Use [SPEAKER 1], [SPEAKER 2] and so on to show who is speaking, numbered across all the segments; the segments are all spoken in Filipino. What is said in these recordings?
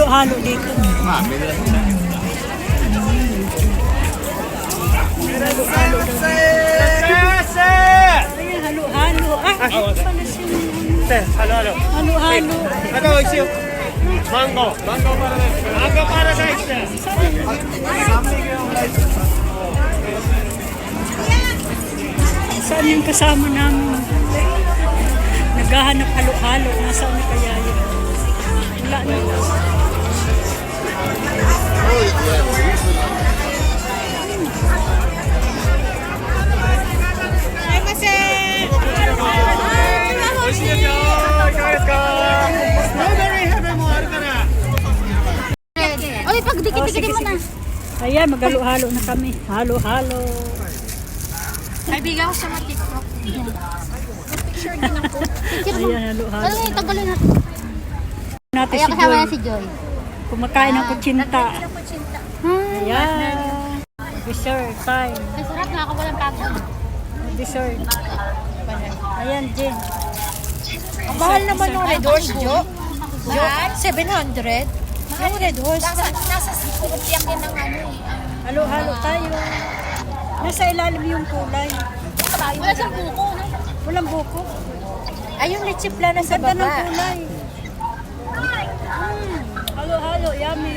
[SPEAKER 1] halo-halo dito. Halo-halo. Ayan, halo-halo. Ano pala siya?
[SPEAKER 2] Halo-halo.
[SPEAKER 1] Halo-halo.
[SPEAKER 2] Ano, isiyo? Mango. Mango paradise. Mango paradise.
[SPEAKER 1] Saan yung kasama namin? Naghahanap halo-halo. Nasaan na kaya yun? Wala na.
[SPEAKER 3] Oy, pag dikit-dikit mo na.
[SPEAKER 1] Ayan, maghalo-halo na kami. Halo-halo.
[SPEAKER 3] Kaibigan ko siya mag-tiktok. Picture din ako.
[SPEAKER 1] Ayan, halo-halo.
[SPEAKER 3] Ano yung tagalin natin?
[SPEAKER 1] Natin
[SPEAKER 3] Ayaw
[SPEAKER 1] si
[SPEAKER 3] kasama
[SPEAKER 1] Joy.
[SPEAKER 3] na si Joy.
[SPEAKER 1] Kumakain ng kutsinta.
[SPEAKER 3] Ay,
[SPEAKER 1] Ayan. Dessert time.
[SPEAKER 3] ang sarap, nakakawalang pagod.
[SPEAKER 1] Dessert. Ayan, Jen.
[SPEAKER 4] Ang mahal naman ng Red Horse, Jo. Jo, 700. Yung Red Horse.
[SPEAKER 3] Nasa siyak yan ng ano eh.
[SPEAKER 1] Halo-halo tayo. Nasa ilalim yung kulay.
[SPEAKER 3] Wala siyang buko, no?
[SPEAKER 1] Walang buko.
[SPEAKER 4] Ay, yung leche plan na sa
[SPEAKER 1] Ganda ng
[SPEAKER 4] baba.
[SPEAKER 1] kulay. Halo-halo, yummy.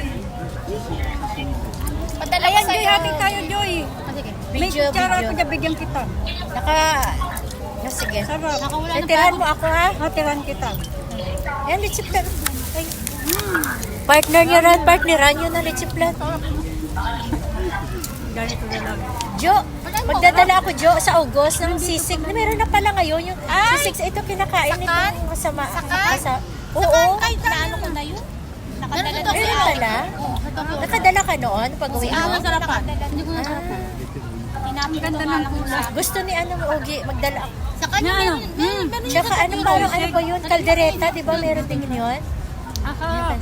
[SPEAKER 3] Padala
[SPEAKER 1] Ayan,
[SPEAKER 3] ko
[SPEAKER 1] Joy,
[SPEAKER 3] sa'yo.
[SPEAKER 1] hati tayo, Joy.
[SPEAKER 3] Ah, sige.
[SPEAKER 1] May
[SPEAKER 4] Video,
[SPEAKER 1] kutsara
[SPEAKER 4] video.
[SPEAKER 1] ako dyan, bigyan kita.
[SPEAKER 4] Sige.
[SPEAKER 1] Sarap.
[SPEAKER 3] Nakawala ng
[SPEAKER 4] Tirahan
[SPEAKER 3] pagod.
[SPEAKER 4] mo ako, ha?
[SPEAKER 1] Hatiran kita.
[SPEAKER 4] Ayan, leche plan. Ay. Partner niya rin, partneran yun na leche plan.
[SPEAKER 1] Ganito na lang.
[SPEAKER 4] Jo, magdadala ako, Jo, sa August ng sisig. Na meron na pala ngayon yung sisig. Ito kinakain
[SPEAKER 3] Sakan?
[SPEAKER 4] nitong masama.
[SPEAKER 3] Sakan?
[SPEAKER 4] Oo.
[SPEAKER 3] Kahit naano ko na yun. Nakadala na
[SPEAKER 4] Meron pala. Nakadala ka noon pag-uwi mo.
[SPEAKER 3] Nasarapan. Hindi ko nasarapan. Tinapin ko nga lang yung
[SPEAKER 4] Gusto ni ano, Ogi, magdala.
[SPEAKER 3] Sa kanya,
[SPEAKER 1] Ano?
[SPEAKER 3] meron
[SPEAKER 4] Tsaka ano, parang ano ba yun? Caldereta, di ba? Meron din yun.
[SPEAKER 1] Aha.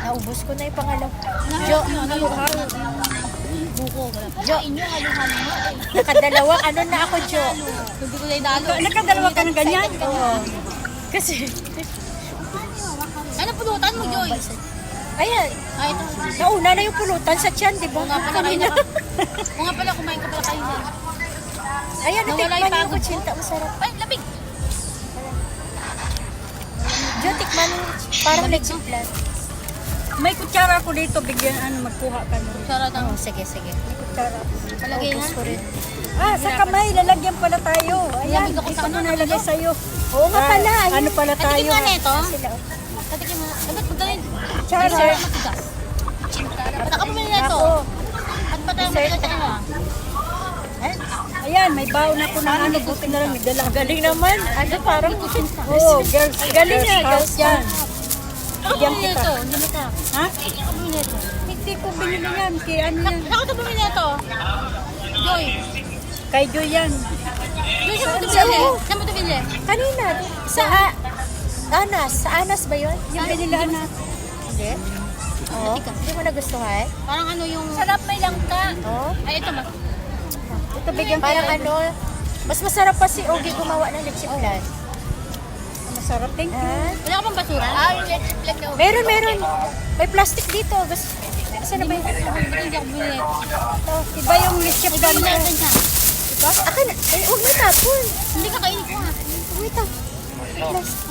[SPEAKER 4] Naubos ko na yung pangalaw. Jo,
[SPEAKER 1] Halo-halo.
[SPEAKER 3] buko.
[SPEAKER 4] Jo,
[SPEAKER 3] Inyo, haluhan mo.
[SPEAKER 4] nakadalawang ano na ako, Jo.
[SPEAKER 3] Hindi ko na idalo.
[SPEAKER 1] Nakadalawa ka ng ganyan?
[SPEAKER 4] Oo. Kasi,
[SPEAKER 3] Ano pulutan mo, Joy?
[SPEAKER 4] ayan,
[SPEAKER 3] Ay, ito.
[SPEAKER 4] nauna na yung pulutan sa tiyan, di ba?
[SPEAKER 3] Oo nga pala,
[SPEAKER 4] Kanina.
[SPEAKER 3] Oo nga pala, kumain ka pala kayo na.
[SPEAKER 4] Ayan,
[SPEAKER 3] Nawala
[SPEAKER 4] natikman
[SPEAKER 3] yung
[SPEAKER 4] yung
[SPEAKER 3] pagod ko.
[SPEAKER 4] kutsinta. Masarap.
[SPEAKER 3] Ay, labig.
[SPEAKER 4] Jo, tikman yung parang leche plan.
[SPEAKER 1] May kutsara ako dito, bigyan magkuha ka na.
[SPEAKER 3] Sarap
[SPEAKER 4] Oo, sige, sige.
[SPEAKER 1] Kutsara.
[SPEAKER 3] Palagay na.
[SPEAKER 4] Ubus ko rin.
[SPEAKER 1] Sa kamay, lalagyan pala tayo. Ayan,
[SPEAKER 3] Lamig ako
[SPEAKER 1] ito
[SPEAKER 3] sa
[SPEAKER 1] na
[SPEAKER 3] ano,
[SPEAKER 1] nalagay sa'yo.
[SPEAKER 4] Oo nga pala.
[SPEAKER 1] Ano pala tayo?
[SPEAKER 3] Katikim nga na ito.
[SPEAKER 4] Sila.
[SPEAKER 3] Katikim mo. Dapat magaling.
[SPEAKER 1] Tsara.
[SPEAKER 3] Matigas. Bata ka bumili na ito.
[SPEAKER 4] Ako.
[SPEAKER 3] At bata matigas ka na.
[SPEAKER 1] Ayan, may baon ako ng ano, buti na lang, may dala.
[SPEAKER 4] Galing naman. Ano, parang
[SPEAKER 1] Oo, girls.
[SPEAKER 4] Galing nga, girls
[SPEAKER 1] yan.
[SPEAKER 3] Ako
[SPEAKER 1] Bigyan
[SPEAKER 3] bumili
[SPEAKER 1] kita.
[SPEAKER 3] ito. Hindi mo ito.
[SPEAKER 1] Ha?
[SPEAKER 3] Ako bumili ito.
[SPEAKER 1] Hindi ko binili yan. Kay ano yan?
[SPEAKER 3] Ako ito bumili ito. Joy.
[SPEAKER 1] Kay Joy yan.
[SPEAKER 3] Joy, saan mo ito bumili? Saan mo ito bumili?
[SPEAKER 4] Kanina, sa Anas. Sa Anas ba yun?
[SPEAKER 1] Yung binilaan na.
[SPEAKER 4] Hindi. Oo. Hindi mo nagustuhan?
[SPEAKER 3] Parang ano yung... Sarap may langka.
[SPEAKER 4] Oo.
[SPEAKER 3] Ay, ito ba?
[SPEAKER 1] Ito, bigyan
[SPEAKER 4] Parang
[SPEAKER 1] kita.
[SPEAKER 4] ano, mas masarap pa si Ogie gumawa ng leche plan.
[SPEAKER 1] Masarap. Thank you.
[SPEAKER 4] Ah,
[SPEAKER 3] Wala ka bang basura? Yung let's plug na.
[SPEAKER 4] meron, meron. May plastic dito. Saan na ba yun?
[SPEAKER 3] Hindi ako bumili ito.
[SPEAKER 4] Ito.
[SPEAKER 1] Iba yung leche
[SPEAKER 3] Ito
[SPEAKER 1] plan
[SPEAKER 3] yung
[SPEAKER 1] mo.
[SPEAKER 3] natin siya.
[SPEAKER 4] Diba? Akin, ay, huwag mo tapon.
[SPEAKER 3] Hindi kakainin ko ha.
[SPEAKER 4] Wait ah.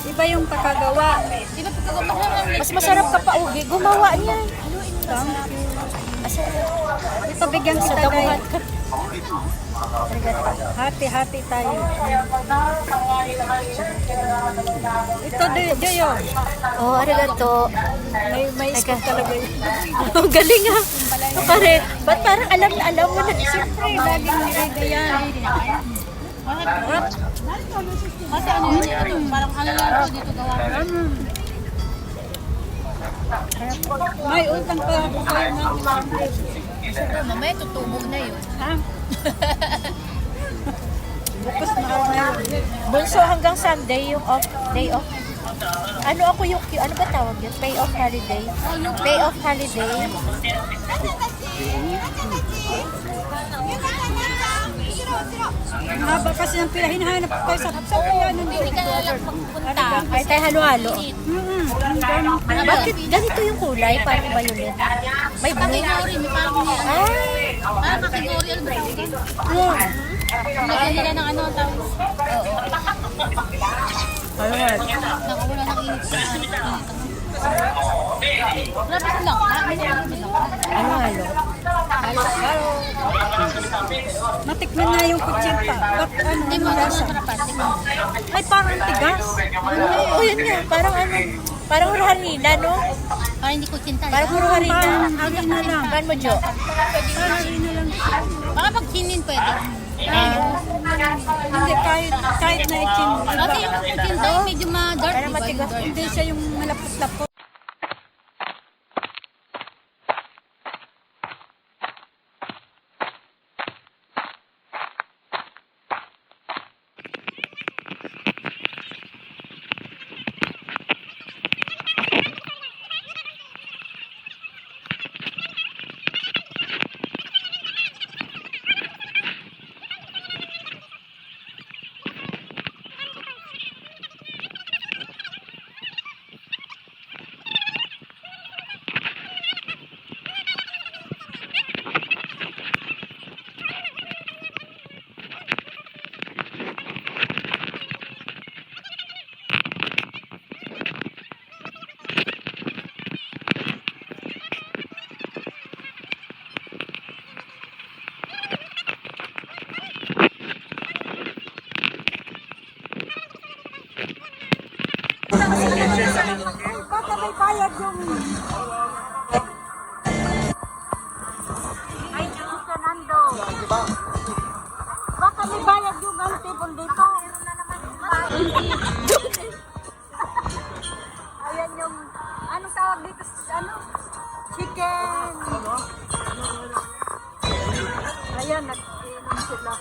[SPEAKER 1] Iba yung pagkagawa.
[SPEAKER 3] Di ba pagkagawa ko ng
[SPEAKER 4] Mas masarap ka pa, Ogie. Gumawa niya.
[SPEAKER 1] Ito, bigyan
[SPEAKER 4] Sa
[SPEAKER 1] kita,
[SPEAKER 4] damuhan
[SPEAKER 1] guys.
[SPEAKER 4] ka.
[SPEAKER 1] Hati-hati tayo. Ito, Joy, oh.
[SPEAKER 4] Oh, arigato.
[SPEAKER 1] May scoop talaga yun.
[SPEAKER 4] Ang galing ha. Pare, ba't parang alam na alam mo na?
[SPEAKER 1] Siyempre, laging nilagay yan. Harap.
[SPEAKER 3] Kasi ano yun ito, parang ano lang ito dito gawa.
[SPEAKER 1] May utang pa ako kayo na.
[SPEAKER 3] Mamaya tutubo na yun.
[SPEAKER 1] Ha? Bukas na
[SPEAKER 4] Bunso hanggang Sunday yung off, day off. Ano ako yung, ano ba tawag yun? Pay off holiday? Pay off holiday.
[SPEAKER 1] Ang haba kasi ng pila, hinahanap ko kayo sa kaya nandito.
[SPEAKER 3] Hindi ka na lang magpunta.
[SPEAKER 4] Ay, tayo halo-halo. Bakit
[SPEAKER 1] Bakit?
[SPEAKER 4] ganito yung kulay? Parang violet. May blue.
[SPEAKER 3] Kakigori, may parang niya.
[SPEAKER 4] Ay!
[SPEAKER 3] Parang kakigori, ano ba yun? Lagyan nila ng ano, tawag.
[SPEAKER 4] Halo-halo.
[SPEAKER 3] Nakawala ng init sa Rapid lang.
[SPEAKER 4] Halo-halo.
[SPEAKER 1] Matikman na yung kutsinta. Ba't ano
[SPEAKER 3] Hindi mo
[SPEAKER 1] yung
[SPEAKER 3] ano
[SPEAKER 1] lasa?
[SPEAKER 3] rapat.
[SPEAKER 1] Ay, parang tigas.
[SPEAKER 4] Oo, yun nga. Parang ano, parang puro harina, no?
[SPEAKER 3] Parang hindi ko cinta.
[SPEAKER 4] Parang puro harina.
[SPEAKER 1] Parang agad na lang.
[SPEAKER 4] Ban mo, Jo?
[SPEAKER 1] Parang na lang.
[SPEAKER 3] Baka pag chinin pwede.
[SPEAKER 1] Hindi, kahit na itin.
[SPEAKER 3] Kasi yung cinta yung medyo ma-dark,
[SPEAKER 4] Parang
[SPEAKER 3] diba?
[SPEAKER 4] matigas.
[SPEAKER 3] Yung dark.
[SPEAKER 1] Hindi siya yung malapot-lapot. Baka may bayad yung... Ay, Diyos Fernando. Baka may bayad yung ang table dito. Ayan yung... Anong tawag dito? Ano? Chicken. Ayan, nag-inom sila.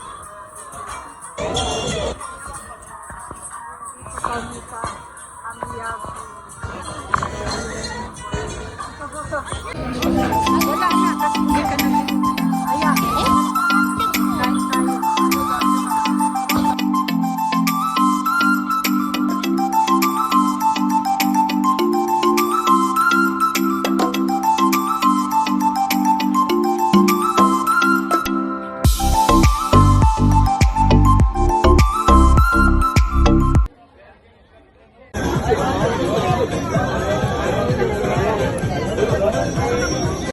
[SPEAKER 1] Kamika. Wala na kasi hindi ka